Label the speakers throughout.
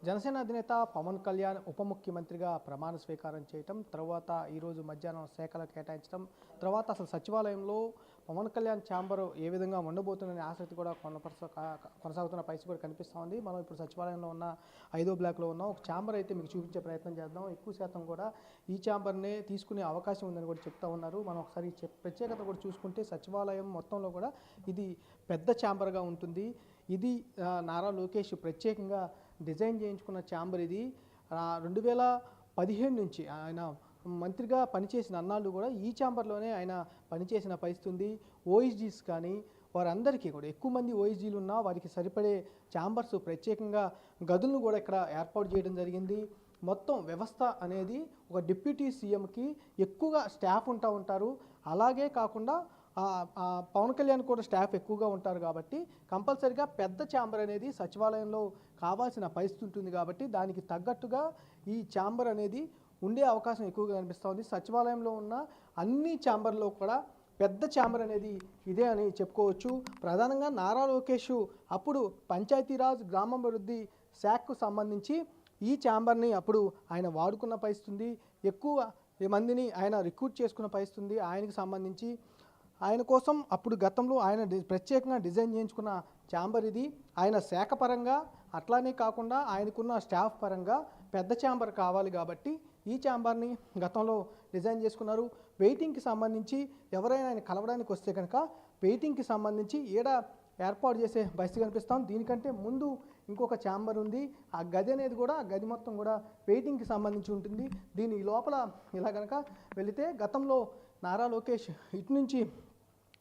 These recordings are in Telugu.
Speaker 1: జనసేన అధినేత పవన్ కళ్యాణ్ ఉప ముఖ్యమంత్రిగా ప్రమాణ స్వీకారం చేయటం, తర్వాత ఈరోజు మధ్యాహ్నం శాఖలు కేటాయించడం, తర్వాత అసలు సచివాలయంలో పవన్ కళ్యాణ్ ఛాంబర్ ఏ విధంగా ఉండబోతుందనే ఆసక్తి కూడా కొనసాగుతున్న పరిస్థితి కూడా కనిపిస్తూ ఉంది. మనం ఇప్పుడు సచివాలయంలో ఉన్న 5వ బ్లాక్లో ఉన్న ఒక ఛాంబర్ అయితే మీకు చూపించే ప్రయత్నం చేద్దాం. ఎక్కువ శాతం కూడా ఈ ఛాంబర్నే తీసుకునే అవకాశం ఉందని కూడా చెప్తా ఉన్నారు. మనం ఒకసారి ప్రత్యేకత కూడా చూసుకుంటే సచివాలయం మొత్తంలో కూడా ఇది పెద్ద ఛాంబర్గా ఉంటుంది. ఇది నారా లోకేష్ ప్రత్యేకంగా డిజైన్ చేయించుకున్న ఛాంబర్. ఇది 2015 నుంచి ఆయన మంత్రిగా పనిచేసిన అన్నాళ్ళు కూడా ఈ ఛాంబర్లోనే ఆయన పనిచేసిన పరిస్థితి ఉంది. ఓఎస్జీస్ కానీ వారందరికీ కూడా ఎక్కువ మంది ఓఎస్జీలు ఉన్నా వారికి సరిపడే ఛాంబర్స్ ప్రత్యేకంగా గదులను కూడా ఇక్కడ ఏర్పాటు చేయడం జరిగింది. మొత్తం వ్యవస్థ అనేది ఒక డిప్యూటీ సీఎంకి ఎక్కువగా స్టాఫ్ ఉంటారు. అలాగే కాకుండా పవన్ కళ్యాణ్ కూడా స్టాఫ్ ఎక్కువగా ఉంటారు కాబట్టి కంపల్సరిగా పెద్ద ఛాంబర్ అనేది సచివాలయంలో కావాల్సిన పరిస్థితి ఉంటుంది. కాబట్టి దానికి తగ్గట్టుగా ఈ ఛాంబర్ అనేది ఉండే అవకాశం ఎక్కువగా కనిపిస్తుంది. సచివాలయంలో ఉన్న అన్ని ఛాంబర్లో కూడా పెద్ద ఛాంబర్ అనేది ఇదే అని చెప్పుకోవచ్చు. ప్రధానంగా నారా లోకేష్ అప్పుడు పంచాయతీరాజ్ గ్రామాభివృద్ధి శాఖకు సంబంధించి ఈ ఛాంబర్ని అప్పుడు ఆయన వాడుకున్న పరిస్థితి, ఎక్కువ మందిని ఆయన రిక్రూట్ చేసుకున్న పరిస్థితి ఆయనకు సంబంధించి. ఆయన కోసం అప్పుడు గతంలో ఆయన ప్రత్యేకంగా డిజైన్ చేయించుకున్న ఛాంబర్ ఇది. ఆయన శాఖ పరంగా అట్లానే కాకుండా ఆయనకున్న స్టాఫ్ పరంగా పెద్ద ఛాంబర్ కావాలి కాబట్టి ఈ ఛాంబర్ని గతంలో డిజైన్ చేసుకున్నారు. వెయిటింగ్కి సంబంధించి ఎవరైనా ఆయన కలవడానికి వస్తే కనుక వెయిటింగ్కి సంబంధించి ఏర్పాటు చేసే పరిస్థితి కనిపిస్తాం. దీనికంటే ముందు ఇంకొక ఛాంబర్ ఉంది. ఆ గది అనేది కూడా ఆ గది మొత్తం కూడా వెయిటింగ్కి సంబంధించి ఉంటుంది. దీని లోపల ఇలా కనుక వెళితే గతంలో నారా లోకేష్ ఇటు నుంచి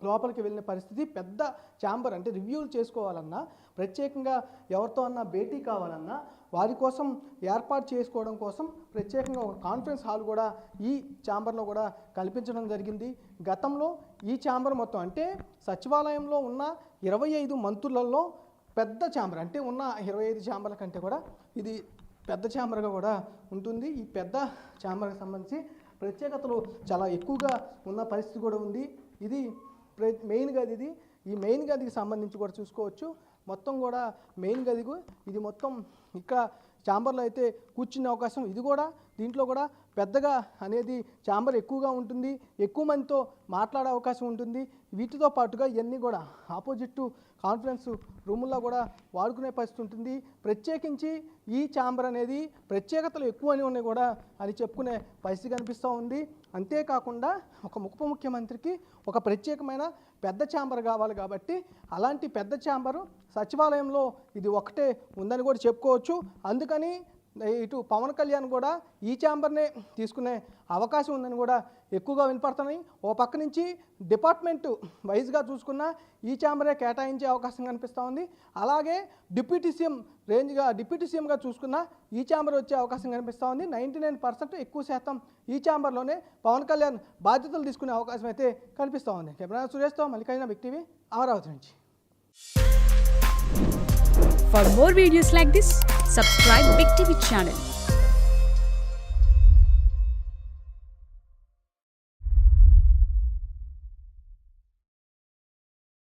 Speaker 1: లోపలికి వెళ్ళిన పరిస్థితి. పెద్ద ఛాంబర్ అంటే రివ్యూలు చేసుకోవాలన్నా, ప్రత్యేకంగా ఎవరితో అన్నా భేటీ కావాలన్నా వారి కోసం ఏర్పాటు చేసుకోవడం కోసం ప్రత్యేకంగా ఒక కాన్ఫరెన్స్ హాల్ కూడా ఈ ఛాంబర్లో కూడా కల్పించడం జరిగింది. గతంలో ఈ ఛాంబర్ మొత్తం అంటే సచివాలయంలో ఉన్న 25 మంత్రులలో పెద్ద ఛాంబర్, అంటే ఉన్న 25 ఛాంబర్ల కంటే కూడా ఇది పెద్ద ఛాంబర్గా కూడా ఉంటుంది. ఈ పెద్ద ఛాంబర్కి సంబంధించి ప్రత్యేకతలు చాలా ఎక్కువగా ఉన్న పరిస్థితి కూడా ఉంది. ఇది మెయిన్ గది. ఈ మెయిన్ గదికి సంబంధించి కూడా చూసుకోవచ్చు. మొత్తం కూడా మెయిన్ గదికు ఇది మొత్తం ఇక్కడ ఛాంబర్లో అయితే కూర్చునే అవకాశం. ఇది కూడా దీంట్లో కూడా పెద్దగా అనేది ఛాంబర్ ఎక్కువగా ఉంటుంది, ఎక్కువ మందితో మాట్లాడే అవకాశం ఉంటుంది. వీటితో పాటుగా ఇవన్నీ కూడా ఆపోజిట్ కాన్ఫరెన్స్ రూముల్లో కూడా వాడుకునే పరిస్థితి ఉంటుంది. ప్రత్యేకించి ఈ ఛాంబర్ అనేది ప్రత్యేకతలు ఎక్కువ అని ఉన్నాయి కూడా అని చెప్పుకునే పరిస్థితి కనిపిస్తూ ఉంది. అంతేకాకుండా ఒక ఉప ముఖ్యమంత్రికి ఒక ప్రత్యేకమైన పెద్ద ఛాంబర్ కావాలి కాబట్టి అలాంటి పెద్ద ఛాంబరు సచివాలయంలో ఇది ఒకటే ఉందని కూడా చెప్పుకోవచ్చు. అందుకని ఇటు పవన్ కళ్యాణ్ కూడా ఈ ఛాంబర్నే తీసుకునే అవకాశం ఉందని కూడా ఎక్కువగా వినపడుతున్నాయి. ఓ పక్క నుంచి డిపార్ట్మెంట్ వైజ్గా చూసుకున్న ఈ ఛాంబరే కేటాయించే అవకాశం కనిపిస్తూ ఉంది. అలాగే డిప్యూటీ సీఎంగా చూసుకున్న ఈ ఛాంబర్ వచ్చే అవకాశం కనిపిస్తూ ఉంది. 99% ఎక్కువ శాతం ఈ ఛాంబర్లోనే పవన్ కళ్యాణ్ బాధ్యతలు తీసుకునే అవకాశం అయితే కనిపిస్తూ ఉంది. కెమెరా సురేష్తో మల్లికార్జున, బిగ్ టీవీ, అమరావతి నుంచి.
Speaker 2: For more videos like this, subscribe Big TV channel.